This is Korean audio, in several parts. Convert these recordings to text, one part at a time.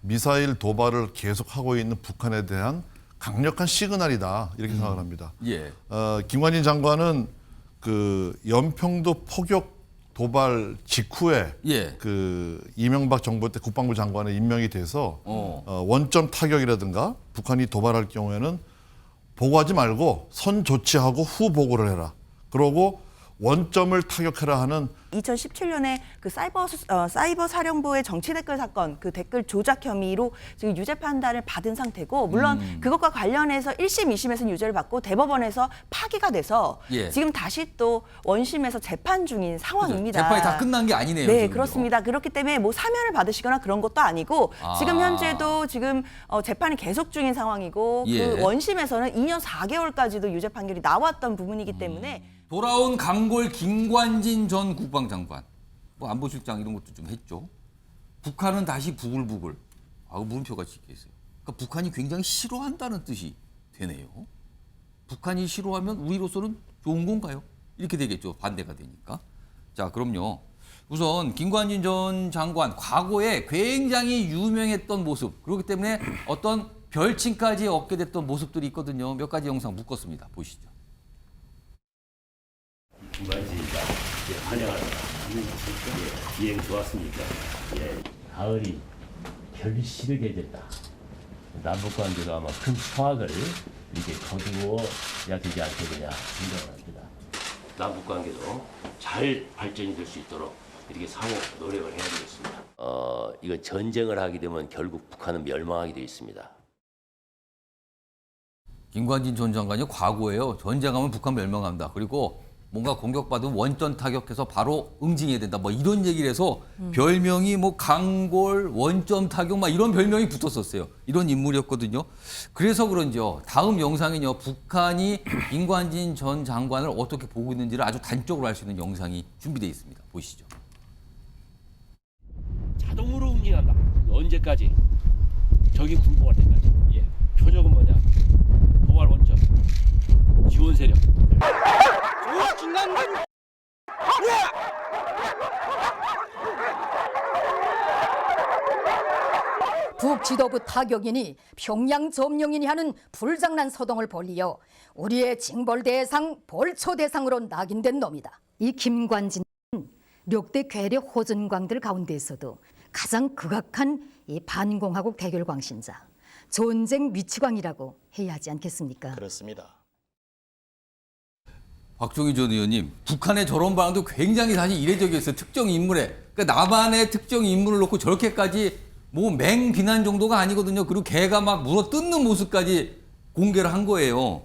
미사일 도발을 계속하고 있는 북한에 대한 강력한 시그널이다 이렇게 생각을 합니다. 예. 김관진 장관은 그 연평도 포격 도발 직후에 예. 그 이명박 정부 때 국방부 장관에 임명이 돼서 원점 타격이라든가 북한이 도발할 경우에는 보고하지 말고 선 조치하고 후 보고를 해라. 그러고 원점을 타격해라 하는 2017년에 그 사이버 사령부의 정치 댓글 사건 그 댓글 조작 혐의로 지금 유죄 판단을 받은 상태고 물론 그것과 관련해서 1심, 2심에서는 유죄를 받고 대법원에서 파기가 돼서 예. 지금 다시 또 원심에서 재판 중인 상황입니다. 재판이 다 끝난 게 아니네요. 네, 지금요. 그렇습니다. 그렇기 때문에 뭐 사면을 받으시거나 그런 것도 아니고 지금 현재도 지금 재판이 계속 중인 상황이고 예. 그 원심에서는 2년 4개월까지도 유죄 판결이 나왔던 부분이기 때문에 돌아온 강골 김관진 전 국방장관, 뭐 안보실장 이런 것도 좀 했죠. 북한은 다시 부글부글. 물음표가 찍혀 있어요. 그러니까 북한이 굉장히 싫어한다는 뜻이 되네요. 북한이 싫어하면 우리로서는 좋은 건가요? 이렇게 되겠죠. 반대가 되니까. 자, 그럼요. 우선 김관진 전 장관 과거에 굉장히 유명했던 모습, 그렇기 때문에 어떤 별칭까지 얻게 됐던 모습들이 있거든요. 몇 가지 영상 묶었습니다. 보시죠. 김관진이다. 환영합니다. 비행 좋았습니까? 가을이 결실을 맺었다. 남북관계가 아마 큰 수확을 이렇게 거두어야 되지 않겠느냐 생각을 합니다. 남북관계도 잘 발전이 될 수 있도록 이렇게 상호 노력을 해야 되겠습니다. 이건 전쟁을 하게 되면 결국 북한은 멸망하게 되어 있습니다. 김관진 전 장관이 과거에요. 전쟁하면 북한 멸망한다. 그리고 뭔가 공격받으면 원전 타격해서 바로 응징해야 된다. 뭐 이런 얘기를 해서 별명이 뭐 강골, 원점 타격 막 이런 별명이 붙었었어요. 이런 인물이었거든요. 그래서 그런지요. 다음 영상은요. 북한이 김관진 전 장관을 어떻게 보고 있는지를 아주 단적으로 알 수 있는 영상이 준비되어 있습니다. 보시죠. 자동으로 응징한다. 언제까지? 적이 굴복할 때까지. 표적은 뭐냐? 도발 원점, 지원 세력. 북 지도부 타격이니 평양 점령이니 하는 불장난 소동을 벌이어 우리의 징벌 대상, 벌초 대상으로 낙인된 놈이다. 이 김관진은 역대 괴력 호전광들 가운데에서도 가장 극악한 이 반공화국 대결 광신자, 전쟁 미치광이라고 해야 하지 않겠습니까? 그렇습니다. 박종희 전 의원님, 북한의 저런 반응도 굉장히 사실 이례적이었어요. 특정 인물에. 그러니까 남한의 특정 인물을 놓고 저렇게까지 뭐 맹비난 정도가 아니거든요. 그리고 걔가 막 물어 뜯는 모습까지 공개를 한 거예요.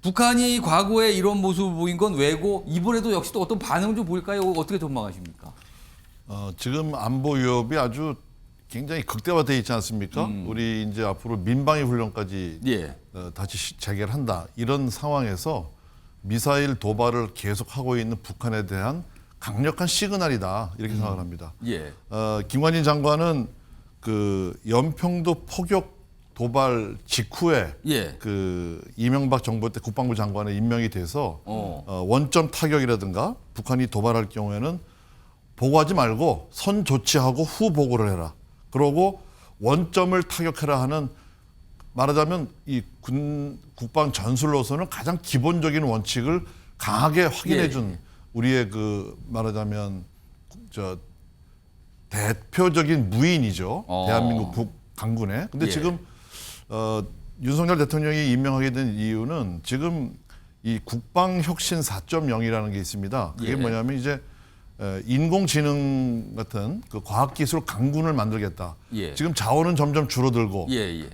북한이 과거에 이런 모습을 보인 건 왜고 이번에도 역시 또 어떤 반응을 좀 보일까요? 어떻게 전망하십니까? 지금 안보 위협이 아주 굉장히 극대화되어 있지 않습니까? 우리 이제 앞으로 민방위 훈련까지 예. 다시 재개를 한다. 이런 상황에서 미사일 도발을 계속하고 있는 북한에 대한 강력한 시그널이다 이렇게 생각을 합니다. 예. 김관진 장관은 그 연평도 포격 도발 직후에 예. 그 이명박 정부 때 국방부 장관에 임명이 돼서 원점 타격이라든가 북한이 도발할 경우에는 보고하지 말고 선 조치하고 후 보고를 해라. 그러고 원점을 타격해라 하는, 말하자면 이 국방 전술로서는 가장 기본적인 원칙을 강하게 확인해준 우리의 그 말하자면 저 대표적인 무인이죠. 대한민국 북강군에. 근데 지금 윤석열 대통령이 임명하게 된 이유는 지금 이 국방혁신 4.0이라는 게 있습니다. 그게 뭐냐면 이제 인공지능 같은 그 과학기술 강군을 만들겠다. 지금 자원은 점점 줄어들고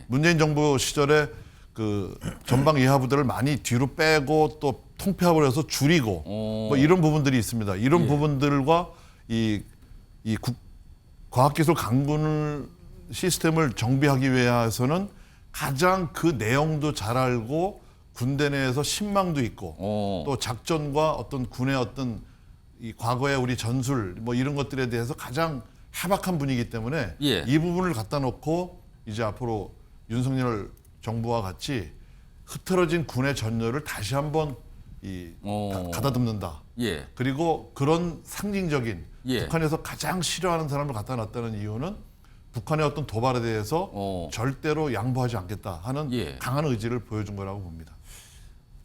문재인 정부 시절에 그 전방 예하 부대를 많이 뒤로 빼고 또 통폐합을 해서 줄이고 뭐 이런 부분들이 있습니다. 이런 부분들과 이 과학기술 강군을 시스템을 정비하기 위해서는 가장 그 내용도 잘 알고 군대 내에서 신망도 있고 또 작전과 어떤 군의 어떤 이 과거의 우리 전술 뭐 이런 것들에 대해서 가장 해박한 분이기 때문에 이 부분을 갖다 놓고 이제 앞으로 윤석열 정부와 같이 흐트러진 군의 전열을 다시 한번 가다듬는다. 그리고 그런 상징적인 북한에서 가장 싫어하는 사람을 갖다 놨다는 이유는 북한의 어떤 도발에 대해서 어. 절대로 양보하지 않겠다 하는 예. 강한 의지를 보여준 거라고 봅니다.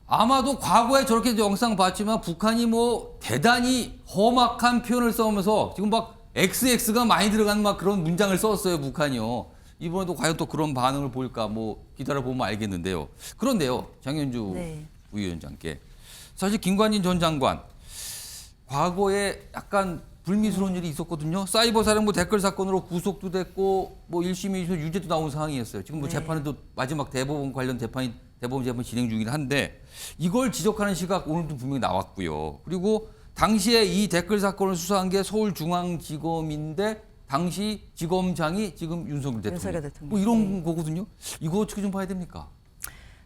아마도 과거에 저렇게 영상 봤지만 북한이 뭐 대단히 험악한 표현을 써오면서 지금 막 XX가 많이 들어간 막 그런 문장을 썼어요, 북한이요. 이번에도 과연 또 그런 반응을 보일까 뭐 기다려보면 알겠는데요. 그런데요, 장현주 네. 부위원장께 사실 김관진 전 장관 과거에 약간 불미스러운 일이 있었거든요. 사이버 사령부 댓글 사건으로 구속도 됐고 뭐 1심, 2심 유죄도 나온 상황이었어요. 지금 뭐 네. 재판에도 마지막 대법원 관련 대법원 재판 진행 중이긴 한데 이걸 지적하는 시각 오늘도 분명히 나왔고요. 그리고 당시에 이 댓글 사건을 수사한 게 서울중앙지검인데 당시 지검장이 지금 윤석열 대통령. 뭐 이런 거거든요. 이거 어떻게 좀 봐야 됩니까?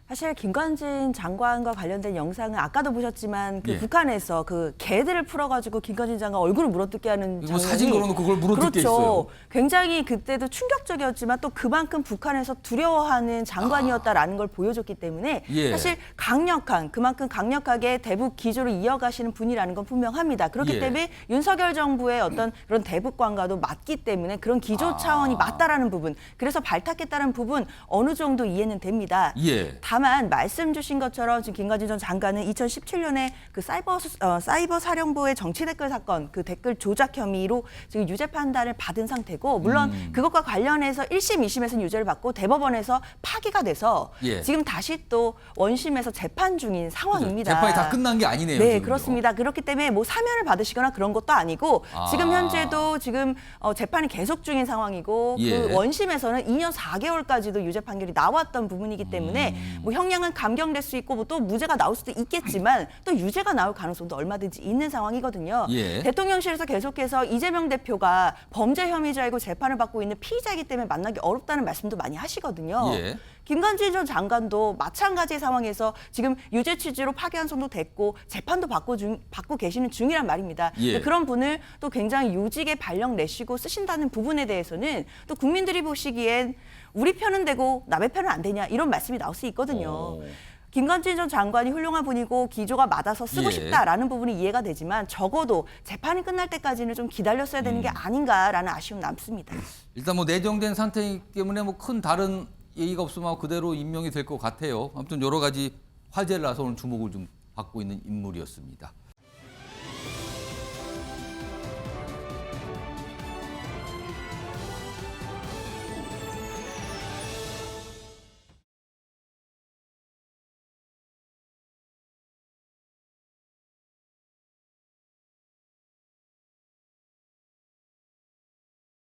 사실 김관진 장관과 관련된 영상은 아까도 보셨지만 그 예. 북한에서 그 개들을 풀어가지고 김관진 장관 얼굴을 물어뜯게 하는 이거 장면이 사진 걸어놓고 그걸 물어뜯게 그렇죠. 있어요. 굉장히 그때도 충격적이었지만 또 그만큼 북한에서 두려워하는 장관이었다라는 걸 보여줬기 때문에 예. 사실 그만큼 강력하게 대북 기조를 이어가시는 분이라는 건 분명합니다. 그렇기 예. 때문에 윤석열 정부의 어떤 그런 대북관과도 맞기 때문에 그런 기조 차원이 맞다라는 부분, 그래서 발탁했다는 부분 어느 정도 이해는 됩니다. 예. 다만 말씀 주신 것처럼 지금 김관진 전 장관은 2017년에 그 사이버 사령부의 정치 댓글 사건 그 댓글 조작 혐의로 지금 유죄 판단을 받은 상태고, 물론 그것과 관련해서 1심, 2심에서는 유죄를 받고 대법원에서 파기가 돼서 예. 지금 다시 또 원심에서 재판 중인 상황입니다. 재판이 다 끝난 게 아니네요. 네, 지금요. 그렇습니다. 그렇기 때문에 뭐 사면을 받으시거나 그런 것도 아니고 지금 현재도 지금 재판이 계속 중인 상황이고 예. 그 원심에서는 2년 4개월까지도 유죄 판결이 나왔던 부분이기 때문에 뭐 형량은 감경될 수 있고 뭐 또 무죄가 나올 수도 있겠지만 또 유죄가 나올 가능성도 얼마든지 있는 상황이거든요. 예. 대통령실에서 계속해서 이재명 대표가 범죄 혐의자이고 재판을 받고 있는 피의자이기 때문에 만나기 어렵다는 말씀도 많이 하시거든요. 예. 김관진 전 장관도 마찬가지 상황에서 지금 유죄 취지로 파기환송도 됐고 재판도 받고 계시는 중이란 말입니다. 예. 그런 분을 또 굉장히 요직에 발령 내시고 쓰신다는 부분에 대해서는 또 국민들이 보시기엔 우리 편은 되고 남의 편은 안 되냐 이런 말씀이 나올 수 있거든요. 김관진 전 장관이 훌륭한 분이고 기조가 맞아서 쓰고 예. 싶다라는 부분이 이해가 되지만 적어도 재판이 끝날 때까지는 좀 기다렸어야 되는 게 아닌가라는 아쉬움 남습니다. 일단 뭐 내정된 상태이기 때문에 뭐 큰 다른 얘기가 없으면 그대로 임명이 될 것 같아요. 아무튼 여러 가지 화제를 나서 오늘 주목을 좀 받고 있는 인물이었습니다.